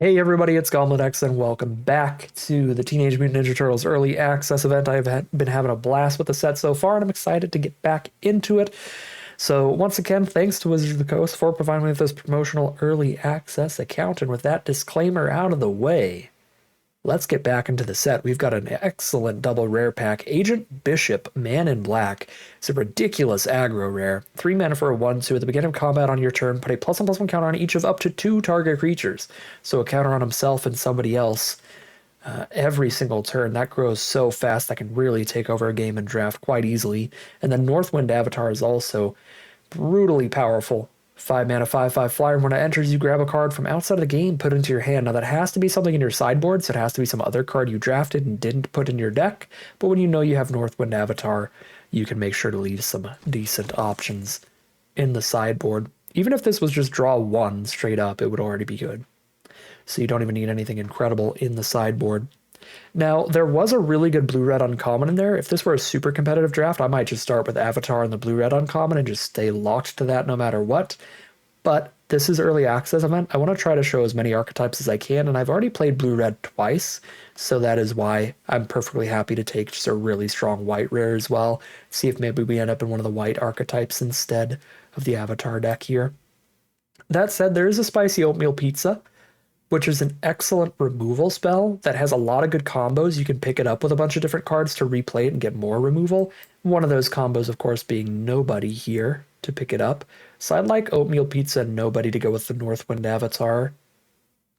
Hey everybody, it's GoblinX and welcome back to the Teenage Mutant Ninja Turtles Early Access event. Been having a blast with the set so far and I'm excited to get back into it. So once again, thanks to Wizards of the Coast for providing me with this promotional early access account. And with that disclaimer out of the way, let's get back into the set. We've got an excellent double rare pack. Agent Bishop, Man in Black. It's a ridiculous aggro rare. 3 mana for a 1/2. At the beginning of combat on your turn, put a +1/+1 counter on each of up to 2 target creatures. So a counter on himself and somebody else every single turn. That grows so fast that can really take over a game and draft quite easily. And then Northwind Avatar is also brutally powerful. 5 mana, 5/5 flyer. And when it enters, you grab a card from outside of the game, put it into your hand. Now, that has to be something in your sideboard, so it has to be some other card you drafted and didn't put in your deck. But when you know you have Northwind Avatar, you can make sure to leave some decent options in the sideboard. Even if this was just draw 1 straight up, it would already be good. So you don't even need anything incredible in the sideboard. Now, there was a really good blue-red uncommon in there. If this were a super competitive draft, I might just start with Avatar and the blue-red uncommon and just stay locked to that no matter what. But this is early access event. I want to try to show as many archetypes as I can, and I've already played blue-red twice, so that is why I'm perfectly happy to take just a really strong white rare as well. See if maybe we end up in one of the white archetypes instead of the Avatar deck here. That said, there is a spicy oatmeal pizza, which is an excellent removal spell that has a lot of good combos. You can pick it up with a bunch of different cards to replay it and get more removal. One of those combos, of course, being Nobody here to pick it up. So I'd like Oatmeal Pizza and Nobody to go with the Northwind Avatar.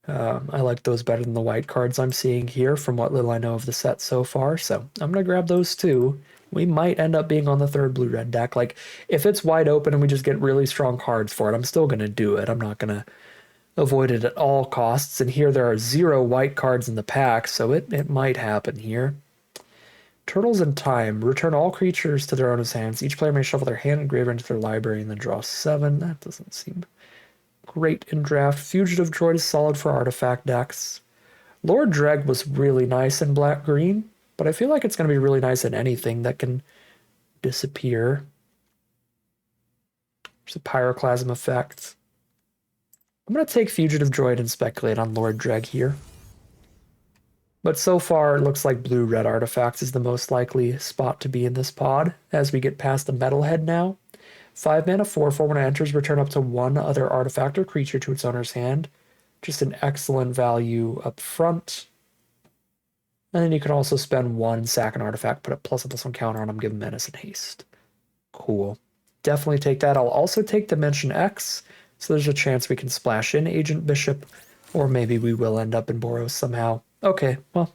I like those better than the white cards I'm seeing here from what little I know of the set so far. So I'm going to grab those too. We might end up being on the third blue-red deck. Like, if it's wide open and we just get really strong cards for it, I'm still going to do it. I'm not going to avoid it at all costs. And here there are 0 white cards in the pack, so it might happen here. Turtles in Time. Return all creatures to their owner's hands. Each player may shuffle their hand and graveyard into their library and then draw 7. That doesn't seem great in draft. Fugitive Droid is solid for artifact decks. Lord Dreg was really nice in black-green, but I feel like it's going to be really nice in anything that can disappear. There's a Pyroclasm effect. I'm going to take Fugitive Droid and speculate on Lord Dreg here. But so far, it looks like blue-red artifacts is the most likely spot to be in this pod as we get past the Metalhead now. 5 mana, 4/4 when it enters, return up to 1 other artifact or creature to its owner's hand. Just an excellent value up front. And then you can also spend 1, sack an artifact, put a +1/+1 counter on them, give them menace and haste. Cool. Definitely take that. I'll also take Dimension X, so there's a chance we can splash in Agent Bishop, or maybe we will end up in Boros somehow. Okay, well,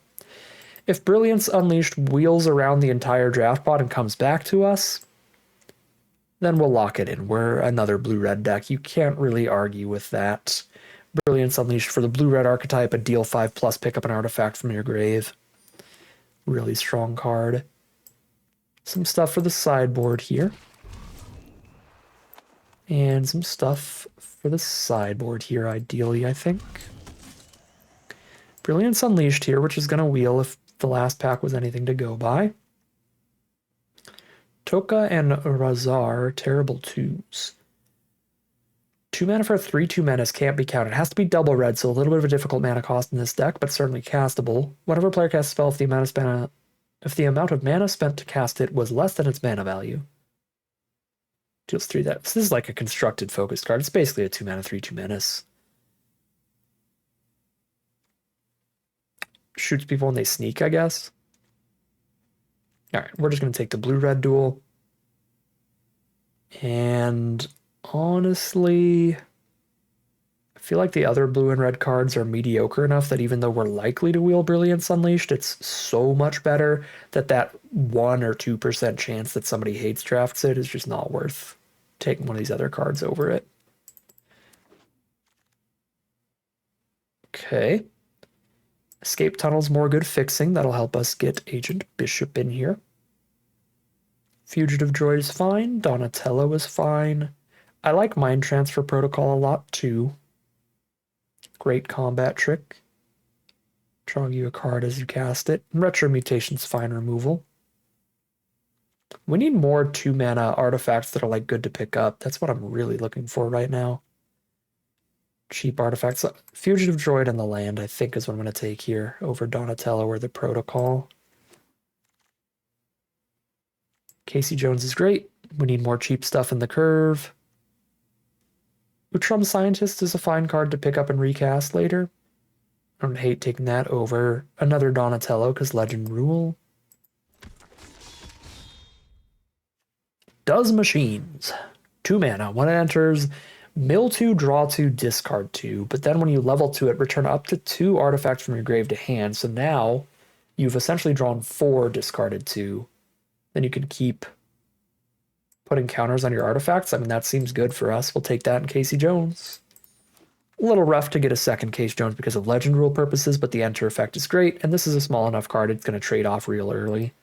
if Brilliance Unleashed wheels around the entire draft pod and comes back to us, then we'll lock it in. We're another blue-red deck. You can't really argue with that. Brilliance Unleashed for the blue-red archetype, a deal 5+, pick up an artifact from your grave. Really strong card. Some stuff for the sideboard here. And some stuff for the sideboard here, ideally, I think. Brilliance Unleashed here, which is going to wheel if the last pack was anything to go by. Toka and Razar, terrible 2s. 2 mana for 3/2 menace can't be counted. It has to be double red, so a little bit of a difficult mana cost in this deck, but certainly castable. Whenever a player casts a spell, if the amount of mana spent to cast it was less than its mana value, deals 3 that. So this is like a constructed focus card. It's basically a 2 mana, 3/2 menace. Shoots people when they sneak, I guess. Alright, we're just going to take the blue-red duel. And honestly, I feel like the other blue and red cards are mediocre enough that even though we're likely to wheel Brilliance Unleashed, it's so much better that 1 or 2% chance that somebody hates drafts it is just not worth taking one of these other cards over it. Okay. Escape Tunnel's more good fixing. That'll help us get Agent Bishop in here. Fugitive Droid is fine. Donatello is fine. I like Mind Transfer Protocol a lot too. Great combat trick. Drawing you a card as you cast it. Retro Mutation's fine removal. We need more 2 mana artifacts that are like good to pick up. That's what I'm really looking for right now. cheap artifacts. Fugitive Droid and the Land, I think, is what I'm going to take here over Donatello or the Protocol. Casey Jones is great. We need more cheap stuff in the curve. Utrum Scientist is a fine card to pick up and recast later. I don't hate taking that over another Donatello because Legend Rule. Does Machines. 2 mana. When it enters, mill 2, draw 2, discard 2. But then when you level to it, return up to 2 artifacts from your grave to hand. So now you've essentially drawn 4, discarded 2. Then you can keep putting counters on your artifacts. I mean, that seems good for us. We'll take that in Casey Jones. A little rough to get a second Casey Jones because of Legend Rule purposes, but the enter effect is great, and this is a small enough card it's going to trade off real early.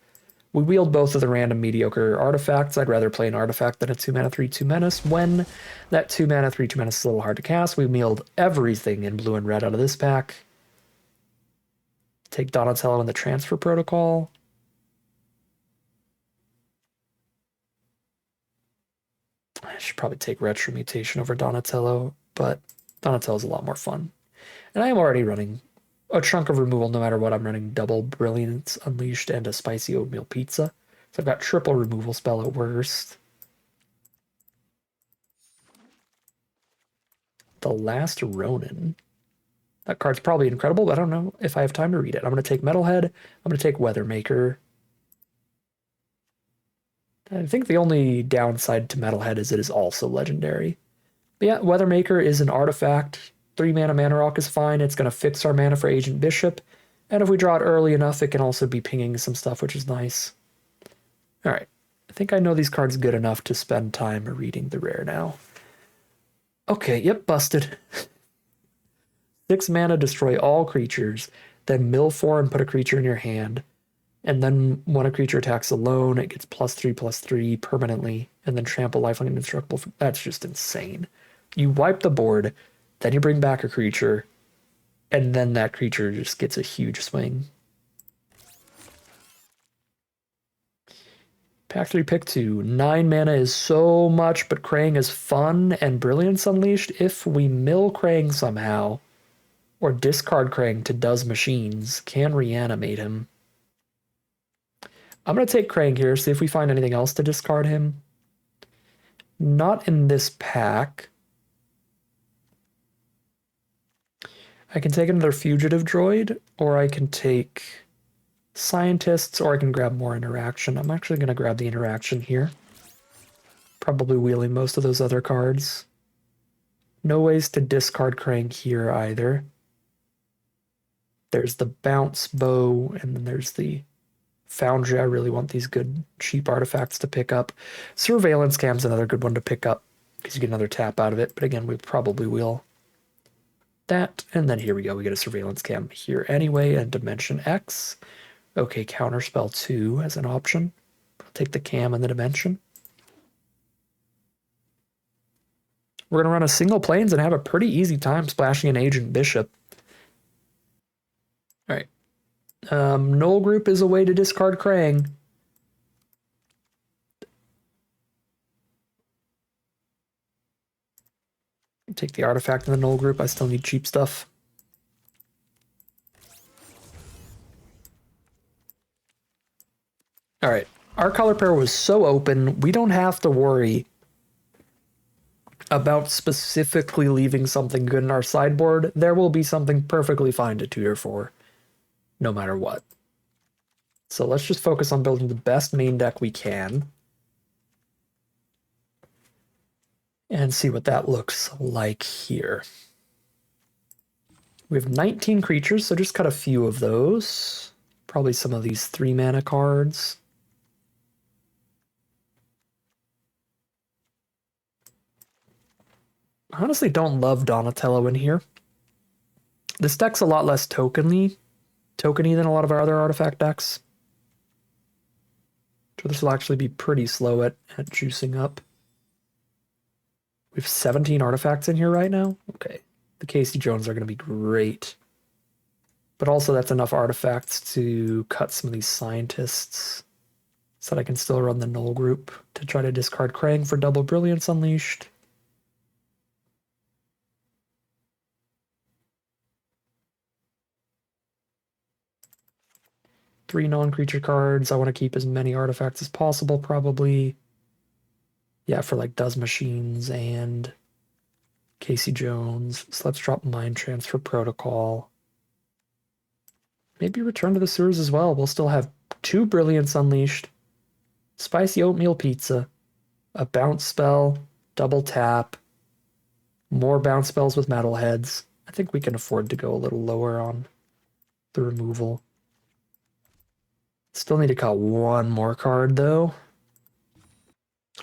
We wield both of the random mediocre artifacts. I'd rather play an artifact than a 2-mana 3/2 menace. When that 2-mana 3/2 menace is a little hard to cast, we wield everything in blue and red out of this pack. Take Donatello in the Transfer Protocol. I should probably take Retro Mutation over Donatello, but Donatello's a lot more fun. And I am already running a chunk of removal no matter what. I'm running double Brilliance Unleashed and a Spicy Oatmeal Pizza. So I've got triple removal spell at worst. The Last Ronin. That card's probably incredible, but I don't know if I have time to read it. I'm going to take Metalhead. I'm going to take Weathermaker. I think the only downside to Metalhead is it is also legendary. But yeah, Weathermaker is an artifact. 3-mana Mana Rock is fine. It's going to fix our mana for Agent Bishop. And if we draw it early enough, it can also be pinging some stuff, which is nice. All right. I think I know these cards good enough to spend time reading the rare now. Okay, yep, busted. 6 mana, destroy all creatures. Then mill 4 and put a creature in your hand. And then when a creature attacks alone, it gets +3/+3 permanently. And then trample lifelink indestructible. That's just insane. You wipe the board, then you bring back a creature, and then that creature just gets a huge swing. Pack 3, pick 2. 9 mana is so much, but Krang is fun, and Brilliance Unleashed, if we mill Krang somehow, or discard Krang to Does Machines, can reanimate him. I'm going to take Krang here, see if we find anything else to discard him. Not in this pack. I can take another Fugitive Droid, or I can take Scientists, or I can grab more Interaction. I'm actually going to grab the Interaction here. Probably wheeling most of those other cards. No ways to discard Krang here either. There's the Bounce Bow, and then there's the Foundry. I really want these good, cheap artifacts to pick up. Surveillance Cam's another good one to pick up, because you get another tap out of it. But again, we probably will. That, and then here we go. We get a Surveillance Cam here anyway, and Dimension X. Okay, Counterspell 2 as an option. I'll take the Cam and the Dimension. We're going to run a single Plains and have a pretty easy time splashing an Agent Bishop. All right. Null Group is a way to discard Krang. Take the artifact in the Null Group. I still need cheap stuff. All right. Our color pair was so open, we don't have to worry about specifically leaving something good in our sideboard. There will be something perfectly fine to tutor for, no matter what. So let's just focus on building the best main deck we can. And see what that looks like here. We have 19 creatures, so just cut a few of those. Probably some of these 3-mana cards. I honestly don't love Donatello in here. This deck's a lot less tokeny than a lot of our other artifact decks. So this will actually be pretty slow at juicing up. We have 17 artifacts in here right now. Okay. The Casey Jones are going to be great. But also that's enough artifacts to cut some of these Scientists so that I can still run the Null Group to try to discard Krang for double Brilliance Unleashed. 3 non-creature cards. I want to keep as many artifacts as possible, probably. Yeah, for like Does Machines and Casey Jones. So let's drop Mind Transfer Protocol. Maybe Return to the Sewers as well. We'll still have 2 Brilliance Unleashed, Spicy Oatmeal Pizza, a Bounce Spell, Double Tap, more Bounce Spells with Metalheads. I think we can afford to go a little lower on the removal. Still need to cut 1 more card, though.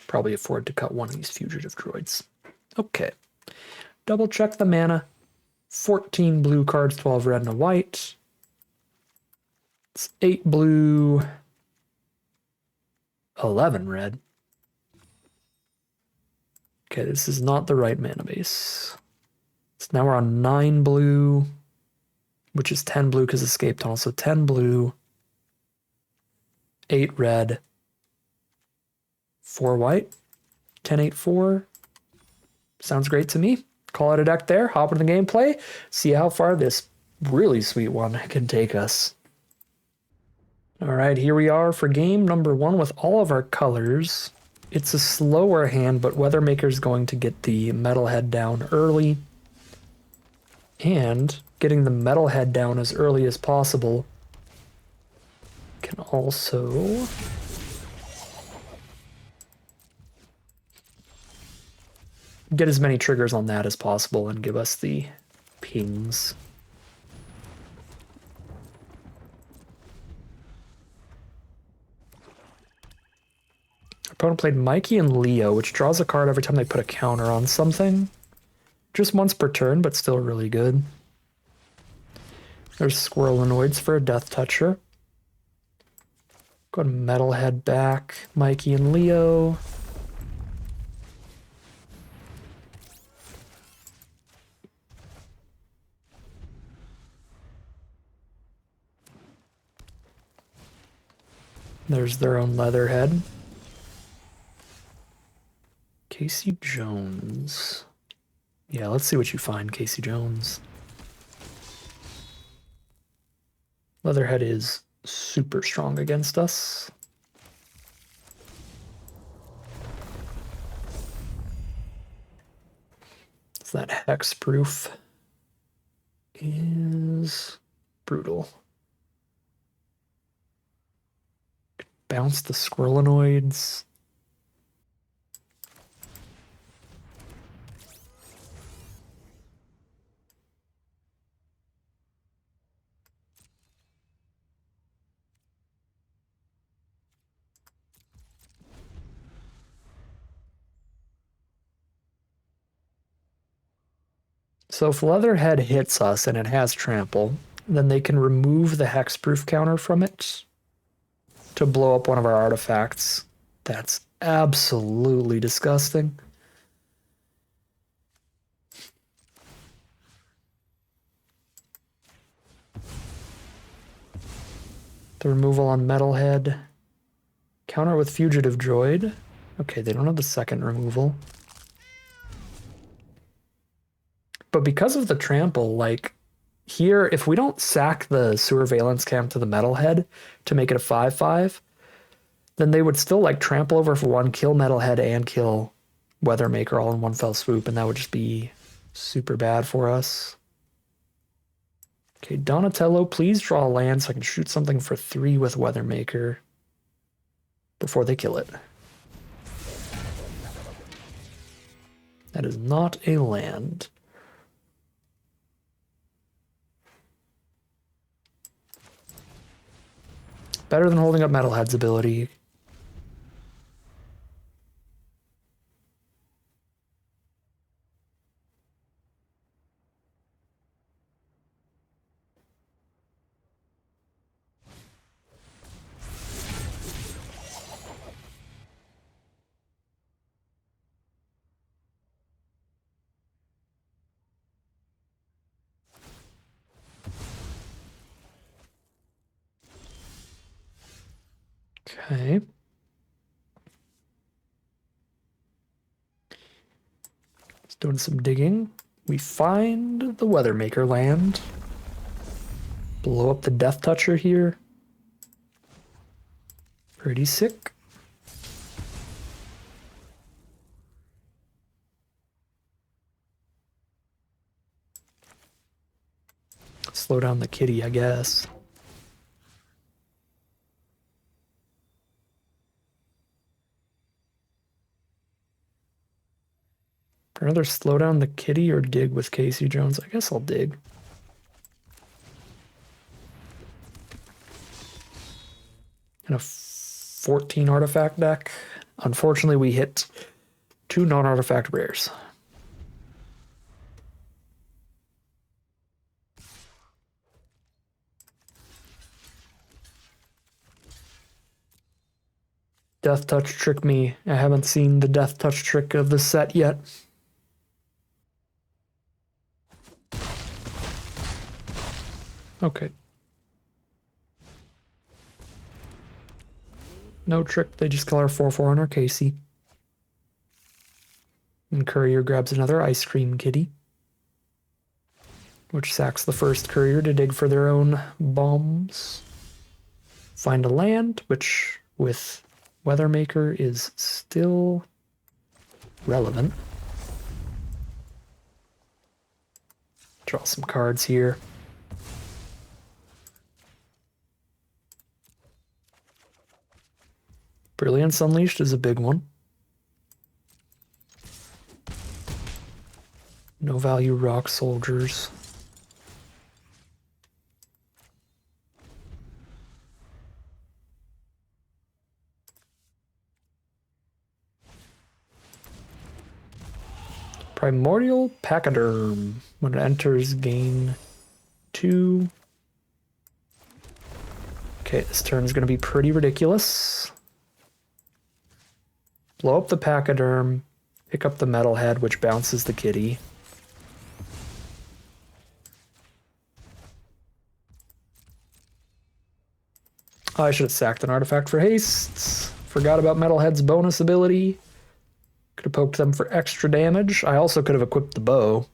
Probably afford to cut one of these Fugitive Droids. Okay. Double check the mana. 14 blue cards, 12 red and a white. It's 8 blue, 11 red. Okay, this is not the right mana base. So now we're on 9 blue, which is 10 blue because Escape Tunnel. So 10 blue, 8 red, 4 white, 10, 8, 4. Sounds great to me. Call it a deck there, hop into the gameplay, see how far this really sweet one can take us. All right, here we are for game number 1 with all of our colors. It's a slower hand, but Weathermaker's going to get the Metalhead down early. And getting the Metalhead down as early as possible can also get as many triggers on that as possible and give us the pings. Our opponent played Mikey and Leo, which draws a card every time they put a counter on something. Just once per turn, but still really good. There's Squirrelinoids for a Death Toucher. Go to Metalhead back, Mikey and Leo. There's their own Leatherhead. Casey Jones. Yeah, let's see what you find, Casey Jones. Leatherhead is super strong against us. So that hexproof is brutal. Bounce the Squirrelinoids. So if Leatherhead hits us and it has trample, then they can remove the hexproof counter from it to blow up one of our artifacts. That's absolutely disgusting. The removal on Metalhead. Counter with Fugitive Droid. Okay, they don't have the second removal. But because of the trample, like, here, if we don't sack the Surveillance Camp to the Metalhead to make it a 5/5, then they would still, like, trample over for 1, kill Metalhead, and kill Weathermaker all in one fell swoop, and that would just be super bad for us. Okay, Donatello, please draw a land so I can shoot something for 3 with Weathermaker before they kill it. That is not a land. Better than holding up Metalhead's ability. Okay. Just doing some digging. We find the Weathermaker land. Blow up the Death Toucher here. Pretty sick. Slow down the kitty, I guess. I'd rather slow down the kitty or dig with Casey Jones. I guess I'll dig. And a 14 artifact deck. Unfortunately, we hit 2 non-artifact rares. Death Touch trick me. I haven't seen the Death Touch trick of the set yet. Okay. No trick, they just color 4/4 on our Casey. And Courier grabs another Ice Cream Kitty, which sacks the first Courier to dig for their own bombs. Find a land, which with Weathermaker is still relevant. Draw some cards here. Brilliance Unleashed is a big one. No value Rock Soldiers. Primordial Pachyderm. When it enters, gain 2. Okay, this turn is going to be pretty ridiculous. Blow up the Pachyderm, pick up the Metalhead, which bounces the kitty. Oh, I should have sacked an artifact for haste. Forgot about Metalhead's bonus ability. Could have poked them for extra damage. I also could have equipped the bow.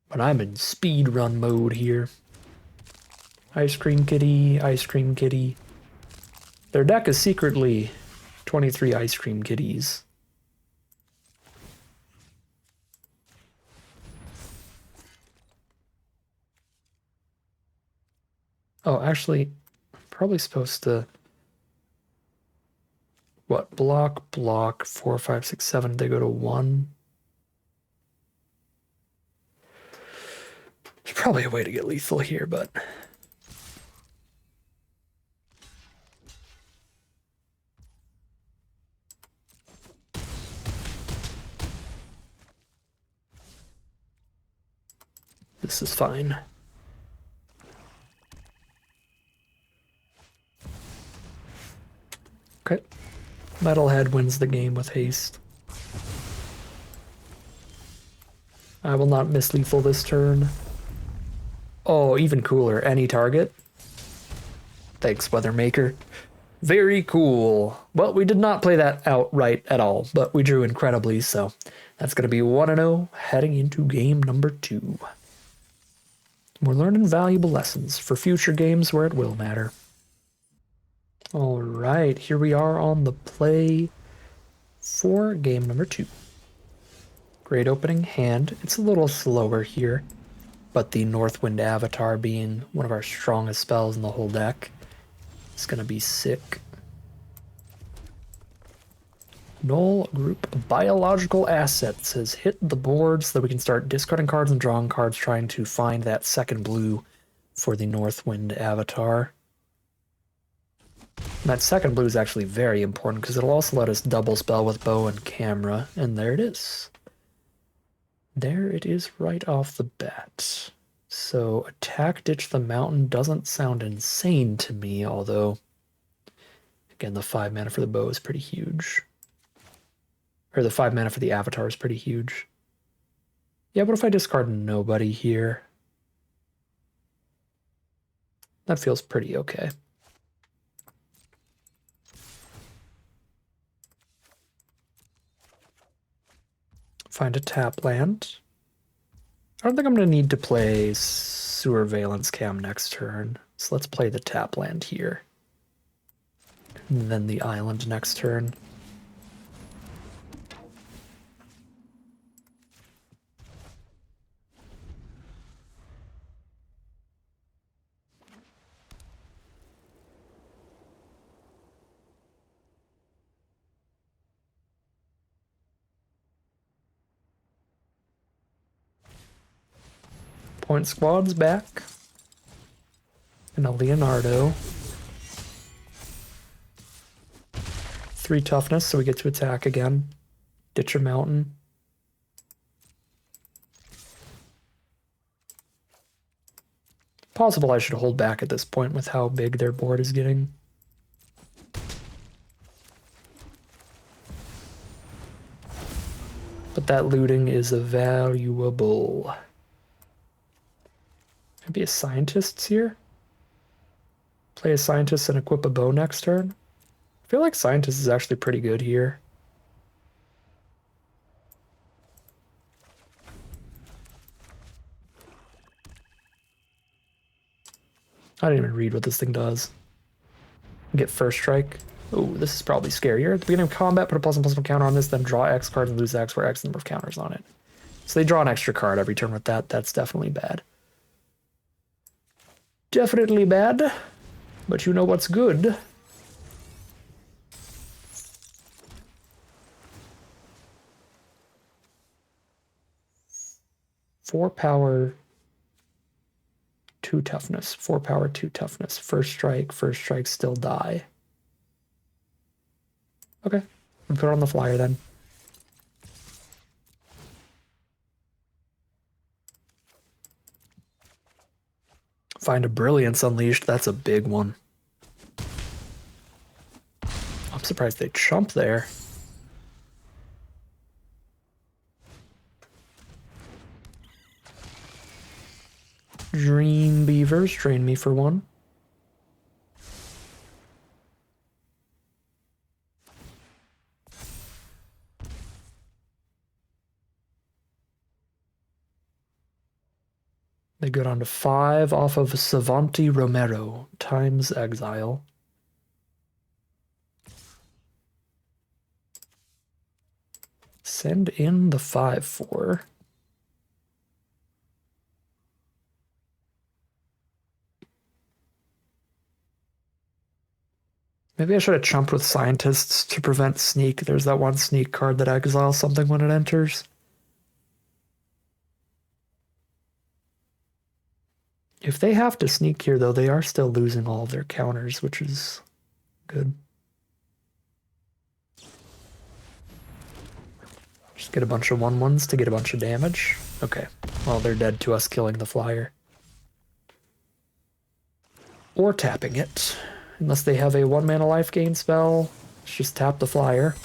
But I'm in speedrun mode here. Ice Cream Kitty, Ice Cream Kitty. Their deck is secretly 23 Ice Cream Kitties. Oh, actually, I'm probably supposed to... What? Block, 4, 5, 6, 7. They go to 1. There's probably a way to get lethal here, but... This is fine. Okay. Metalhead wins the game with haste. I will not miss lethal this turn. Oh, even cooler. Any target. Thanks, Weathermaker. Very cool. Well, we did not play that out right at all, but we drew incredibly, so that's going to be 1-0 heading into game number 2. We're learning valuable lessons for future games where it will matter. All right, here we are on the play for game number 2. Great opening hand. It's a little slower here, but the Northwind Avatar being one of our strongest spells in the whole deck is going to be sick. Null Group Biological Assets has hit the board so that we can start discarding cards and drawing cards, trying to find that second blue for the Northwind Avatar. And that second blue is actually very important because it'll also let us double spell with bow and camera, and there it is. There it is right off the bat. So attack Ditch the Mountain doesn't sound insane to me, although, again, the 5 mana for the bow is pretty huge. Or the 5 mana for the Avatar is pretty huge. Yeah, what if I discard nobody here? That feels pretty okay. Find a tap land. I don't think I'm going to need to play Sewer Valence Cam next turn. So let's play the tap land here. And then the island next turn. Point squad's back. And a Leonardo. 3 toughness, so we get to attack again. Ditch a mountain. Possible I should hold back at this point with how big their board is getting. But that looting is valuable. Maybe a scientist's here? Play a scientist and equip a bow next turn? I feel like scientist is actually pretty good here. I didn't even read what this thing does. Get first strike. Oh, this is probably scarier. At the beginning of combat, put a +1/+1 counter on this, then draw X cards and lose X, where X number of counters on it. So they draw an extra card every turn with that. That's definitely bad. Definitely bad. But you know what's good. Four power, 2 toughness. 4 power, 2 toughness. First strike, still die. Okay, we put it on the flyer then. Find a Brilliance Unleashed, that's a big one. I'm surprised they chump there. Dream Beavers, train me for 1. They go down to 5 off of Savanti Romero times Exile. Send in the 5/4. Maybe I should have chumped with Scientists to prevent sneak. There's that one sneak card that exiles something when it enters. If they have to sneak here, though, they are still losing all of their counters, which is good. Just get a bunch of 1/1s to get a bunch of damage. Okay, well, they're dead to us killing the flyer. Or tapping it. Unless they have a 1-mana life gain spell, let's just tap the flyer.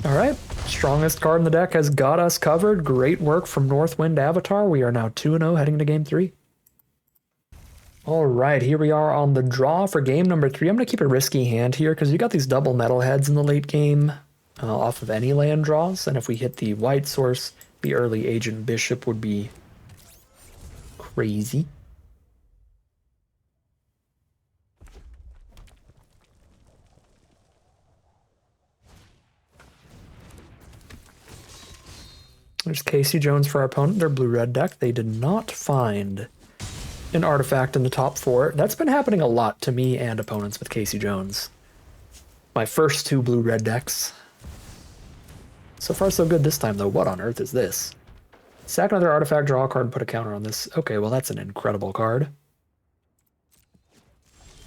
All right, strongest card in the deck has got us covered. Great work from Northwind Avatar. We are now 2-0 heading to game 3. All right, here we are on the draw for game number 3. I'm going to keep a risky hand here because you got these double metalheads in the late game off of any land draws. And if we hit the white source, the early Agent Bishop would be crazy. There's Casey Jones for our opponent, their blue-red deck. They did not find an artifact in the top 4. That's been happening a lot to me and opponents with Casey Jones. My first 2 blue-red decks. So far so good this time, though. What on earth is this? Sack another artifact, draw a card, and put a counter on this. Okay, well that's an incredible card.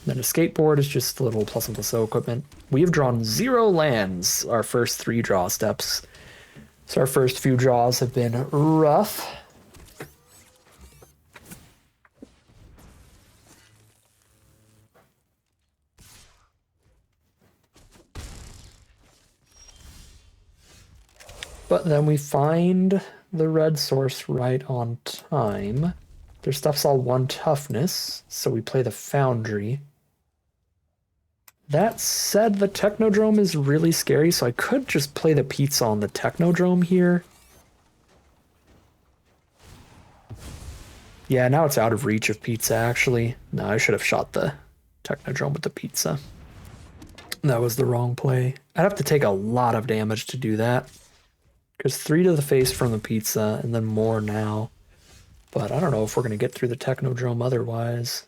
Then a skateboard is just a little +1/+0 equipment. We have drawn 0 lands our first 3 draw steps. So our first few draws have been rough. But then we find the red source right on time. Their stuff's all 1 toughness, so we play the Foundry. That said, the Technodrome is really scary, so I could just play the Pizza on the Technodrome here. Yeah, now it's out of reach of Pizza, actually. No, I should have shot the Technodrome with the Pizza. That was the wrong play. I'd have to take a lot of damage to do that. Because 3 to the face from the Pizza, and then more now. But I don't know if we're going to get through the Technodrome otherwise.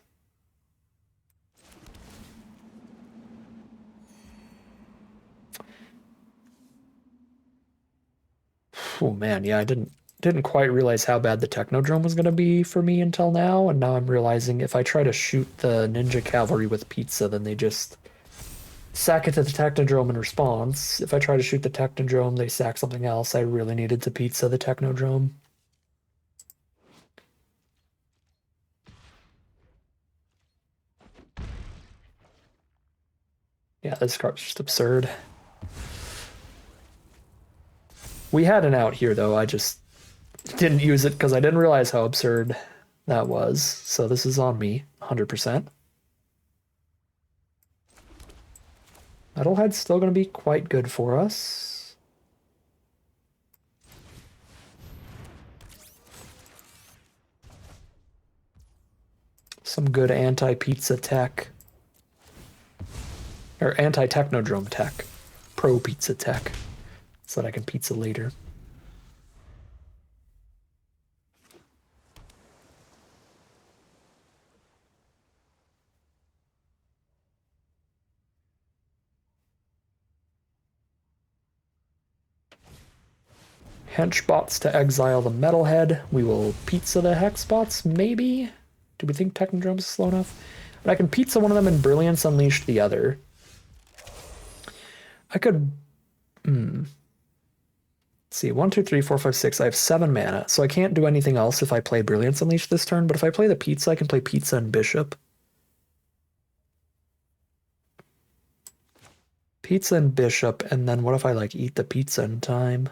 Oh man, yeah, I didn't quite realize how bad the Technodrome was going to be for me until now, and now I'm realizing if I try to shoot the Ninja Cavalry with Pizza, then they just sack it to the Technodrome in response. If I try to shoot the Technodrome, they sack something else. I really needed to Pizza the Technodrome. Yeah, this card's just absurd. We had an out here, though. I just didn't use it because I didn't realize how absurd that was. So this is on me, 100%. Metalhead's still going to be quite good for us. Some good anti-pizza tech. Or anti-technodrome tech. Pro-pizza tech. So that I can pizza later. Henchbots to exile the Metalhead. We will pizza the Hexbots, maybe? Do we think Technodrome's slow enough? But I can pizza one of them and Brilliance Unleash the other. I could... Let's see, 1, 2, 3, 4, 5, 6. I have 7 mana, so I can't do anything else if I play Brilliance Unleash this turn, but if I play the pizza, I can play Pizza and Bishop. Pizza and Bishop, and then what if I, like, eat the pizza in time?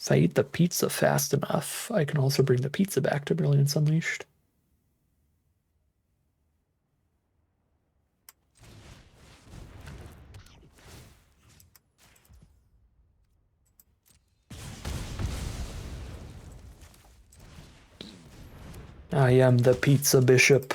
If I eat the pizza fast enough, I can also bring the pizza back to Brilliance Unleashed. I am the pizza bishop.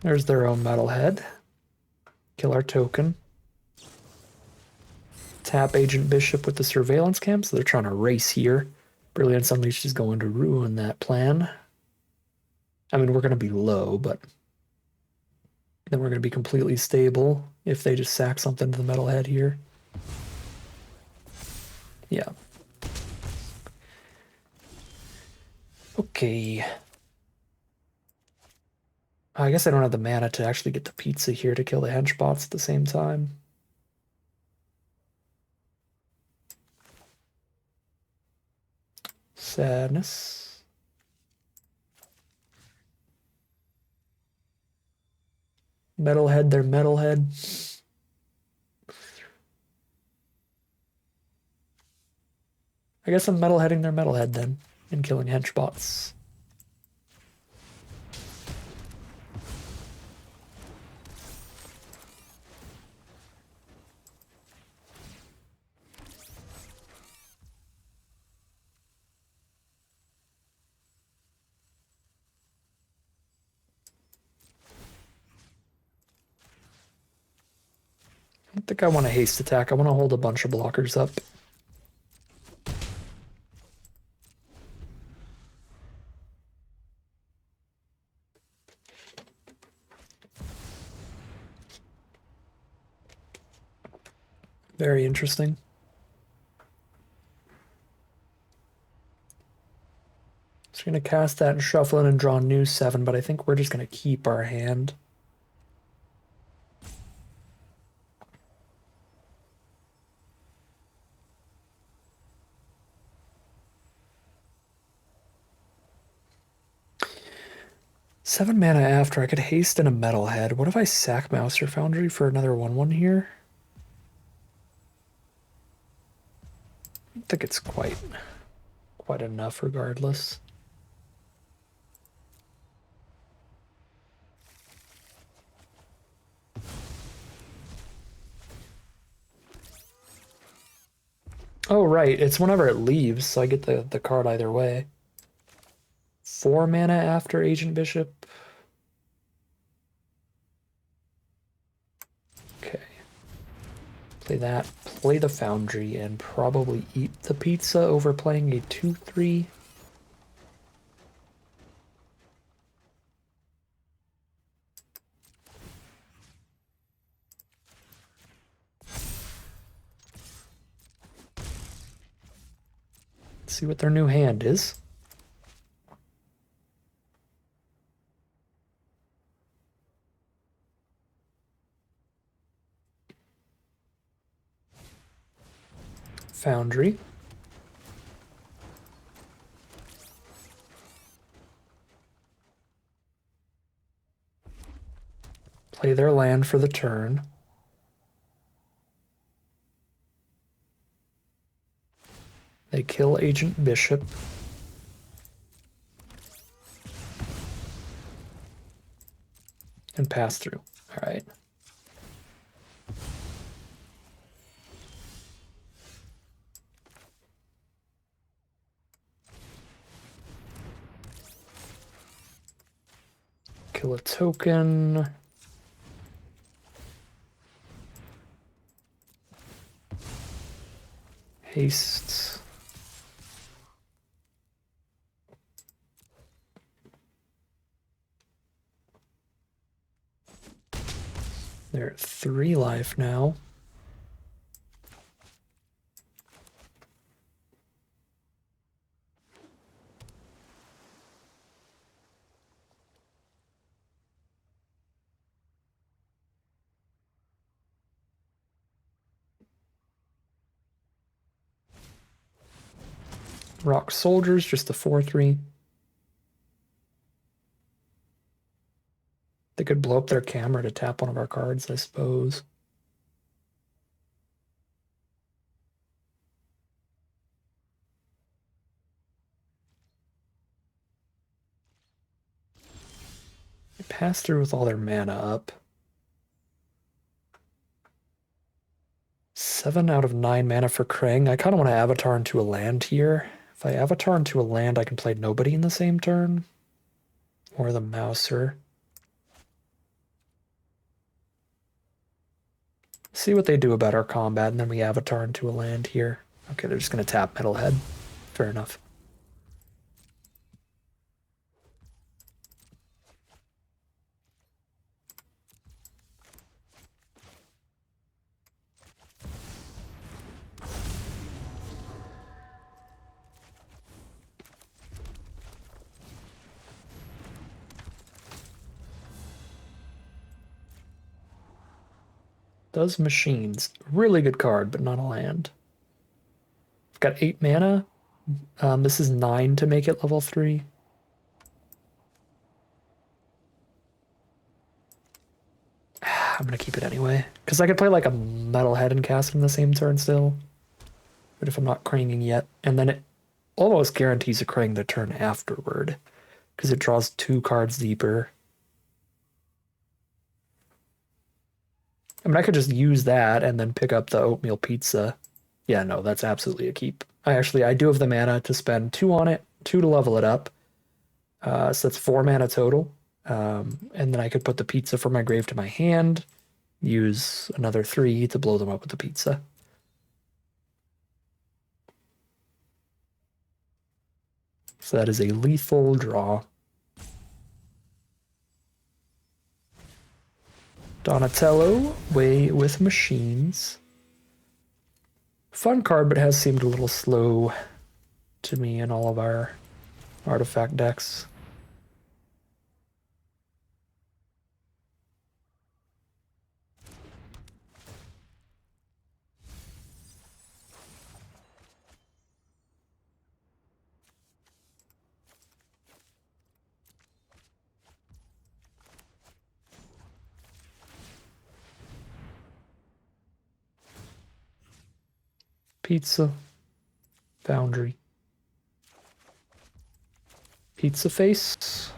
There's their own metalhead. Kill our token. Tap Agent Bishop with the surveillance cam, so they're trying to race here. Brilliance Unleashed is going to ruin that plan. I mean, we're going to be low, but then we're going to be completely stable if they just sack something to the metalhead here. Yeah. Okay. I guess I don't have the mana to actually get the pizza here to kill the henchbots at the same time. Sadness. Metalhead, their metalhead. I guess I'm metalheading their metalhead then and killing henchbots. I don't think I want a haste attack. I want to hold a bunch of blockers up. Very interesting. So we're going to cast that and shuffle it and draw a new 7, but I think we're just going to keep our hand. Seven mana after, I could haste in a Metalhead. What if I sack Mouser Foundry for another 1/1 here? I think it's quite enough regardless. Oh, right. It's whenever it leaves, so I get the card either way. 4 mana after Agent Bishop. Okay. Play that, play the Foundry, and probably eat the pizza over playing a 2/3. See what their new hand is. Foundry. Play their land for the turn. They kill Agent Bishop. And pass through. All right. Kill a token. Haste. They're at 3 life now. Rock Soldiers, just a 4/3. They could blow up their camera to tap one of our cards, I suppose. They pass through with all their mana up. 7 out of 9 mana for Krang. I kind of want to Avatar into a land here. If I Avatar into a land, I can play nobody in the same turn. Or the Mouser. See what they do about our combat, and then we Avatar into a land here. Okay, they're just going to tap Metalhead. Fair enough. Does Machines. Really good card, but not a land. I've got 8 mana. This is 9 to make it level 3. I'm going to keep it anyway. Because I could play like a Metalhead and cast it in the same turn still. But if I'm not Kranging yet. And then it almost guarantees a Krang the turn afterward. Because it draws 2 cards deeper. I mean, I could just use that and then pick up the oatmeal pizza. Yeah, no, that's absolutely a keep. I do have the mana to spend 2 on it, 2 to level it up. So that's 4 mana total. And then I could put the pizza from my grave to my hand, use another 3 to blow them up with the pizza. So that is a lethal draw. Donatello, Way with Machines. Fun card, but has seemed a little slow to me in all of our artifact decks. Pizza. Foundry. Pizza face.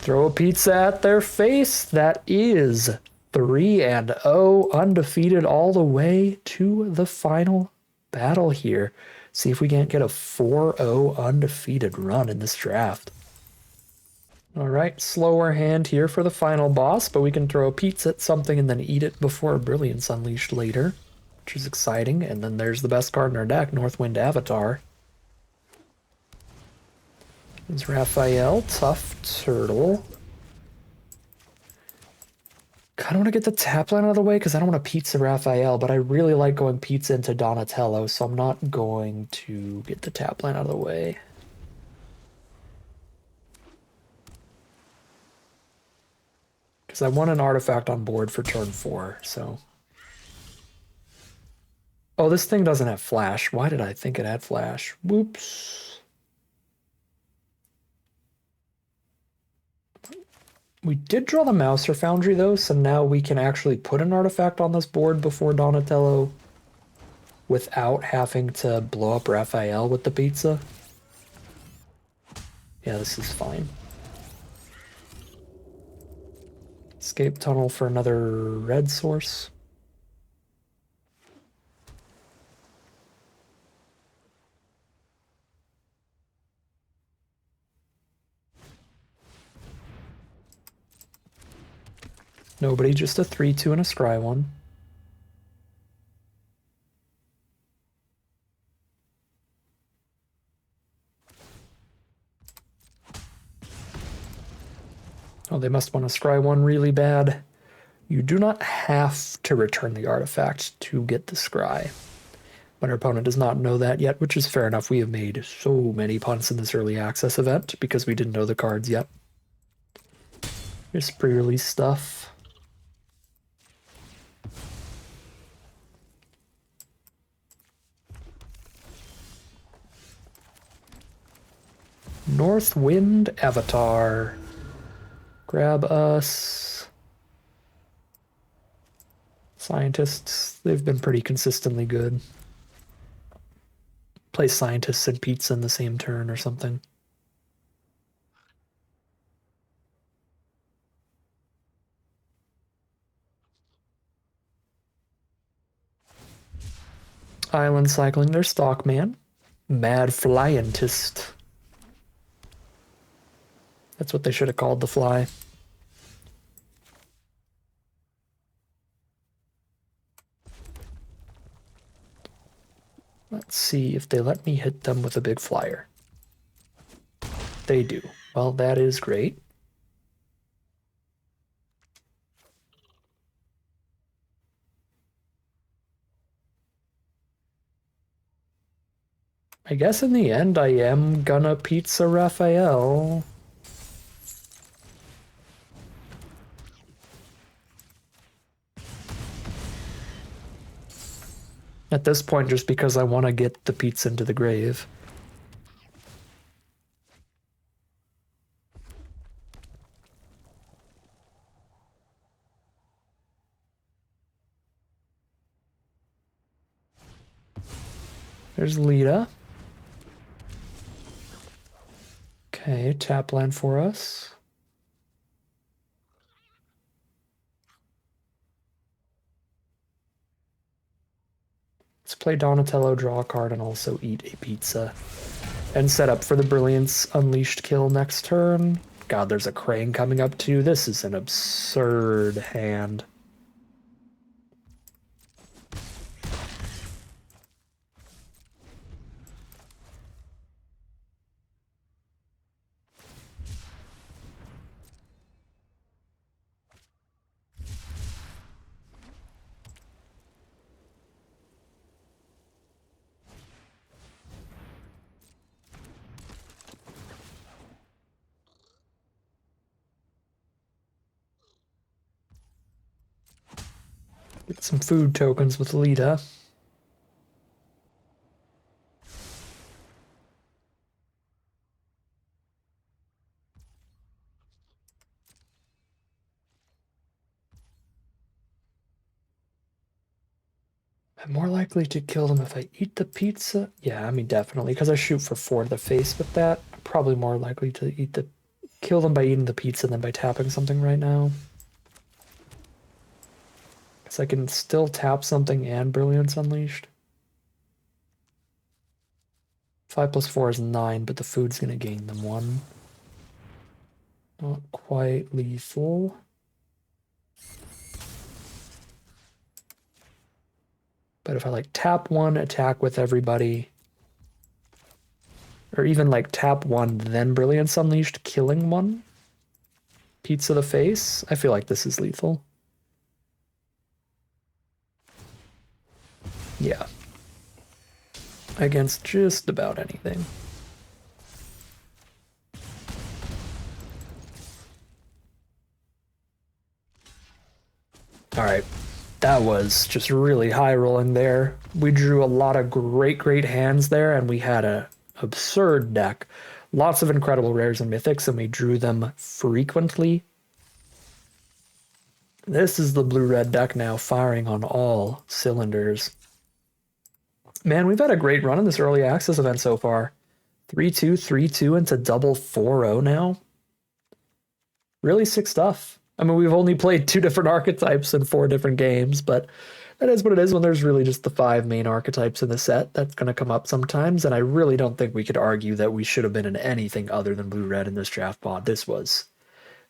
Throw a pizza at their face. That is 3-0, undefeated all the way to the final battle here. See if we can't get a 4-0 undefeated run in this draft. All right, slower hand here for the final boss, but we can throw a pizza at something and then eat it before Brilliance Unleashed later, which is exciting. And then there's the best card in our deck, Northwind Avatar. It's Raphael, Tough Turtle. Kind of want to get the tap line out of the way because I don't want to pizza Raphael, but I really like going pizza into Donatello, so I'm not going to get the tap line out of the way. Because I want an artifact on board for turn 4, so... Oh, this thing doesn't have flash. Why did I think it had flash? Whoops. We did draw the Mouser Foundry, though, so now we can actually put an artifact on this board before Donatello without having to blow up Raphael with the pizza. Yeah, this is fine. Escape tunnel for another red source. Nobody, just a 3/2 and a scry one. Oh, they must want to scry one really bad. You do not have to return the artifact to get the scry. But our opponent does not know that yet, which is fair enough. We have made so many punts in this early access event because we didn't know the cards yet. Here's pre-release stuff. Northwind Avatar. Grab us. Scientists, they've been pretty consistently good. Play scientists and pizza in the same turn or something. Island cycling, their Stockman. Mad Flyentist. That's what they should have called the fly. Let's see if they let me hit them with a big flyer. They do. Well, that is great. I guess in the end, I am gonna pizza Raphael. At this point, just because I want to get the pizza into the grave. There's Lita. Okay, tap land for us. Let's play Donatello, draw a card, and also eat a pizza. And set up for the Brilliance Unleashed kill next turn. God, there's a Crane coming up too. This is an absurd hand. Get some food tokens with Lita. I'm more likely to kill them if I eat the pizza. Yeah, I mean, definitely, because I shoot for 4 to the face with that. I'm probably more likely to kill them by eating the pizza than by tapping something right now. Because I can still tap something and Brilliance Unleashed. 5 plus 4 is 9, but the food's going to gain them 1. Not quite lethal. But if I like tap 1, attack with everybody, or even like tap 1, then Brilliance Unleashed, killing 1, pizza the face, I feel like this is lethal. Yeah. Against just about anything. All right. That was just really high rolling there. We drew a lot of great hands there, and we had a absurd deck. Lots of incredible rares and mythics, and we drew them frequently. This is the blue-red deck now, firing on all cylinders. Man, we've had a great run in this early access event so far. 3-2, 3-2 into double 4-0 now. Really sick stuff. I mean, we've only played 2 different archetypes in 4 different games, but that is what it is when there's really just the 5 main archetypes in the set. That's going to come up sometimes, and I really don't think we could argue that we should have been in anything other than blue-red in this draft pod. This was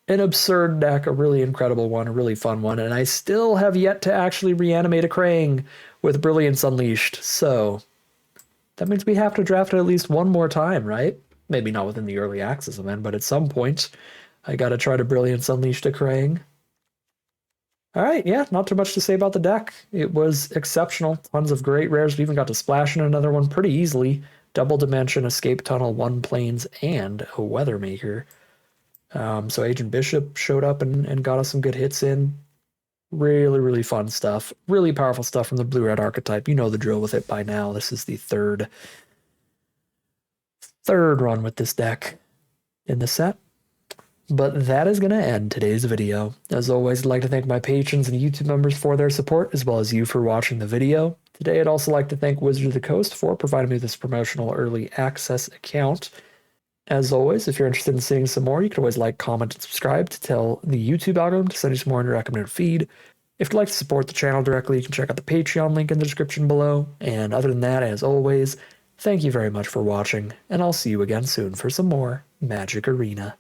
an absurd deck, a really incredible one, a really fun one, and I still have yet to actually reanimate a Krang with Brilliance Unleashed, so that means we have to draft it at least one more time, right? Maybe not within the early access event, but at some point, I gotta try to Brilliance Unleashed a Krang. All right, yeah, not too much to say about the deck. It was exceptional. Tons of great rares. We even got to splash in another one pretty easily. Double Dimension, Escape Tunnel, 1 Plains, and a Weathermaker. So Agent Bishop showed up and got us some good hits in. Really fun stuff. Really powerful stuff from the blue-red archetype. You know the drill with it by now. This is the third run with this deck in the set. But that is going to end today's video. As always, I'd like to thank my patrons and YouTube members for their support, as well as you for watching the video. Today, I'd also like to thank Wizard of the Coast for providing me this promotional early access account. As always, if you're interested in seeing some more, you can always like, comment, and subscribe to tell the YouTube algorithm to send you some more in your recommended feed. If you'd like to support the channel directly, you can check out the Patreon link in the description below. And other than that, as always, thank you very much for watching, and I'll see you again soon for some more Magic Arena.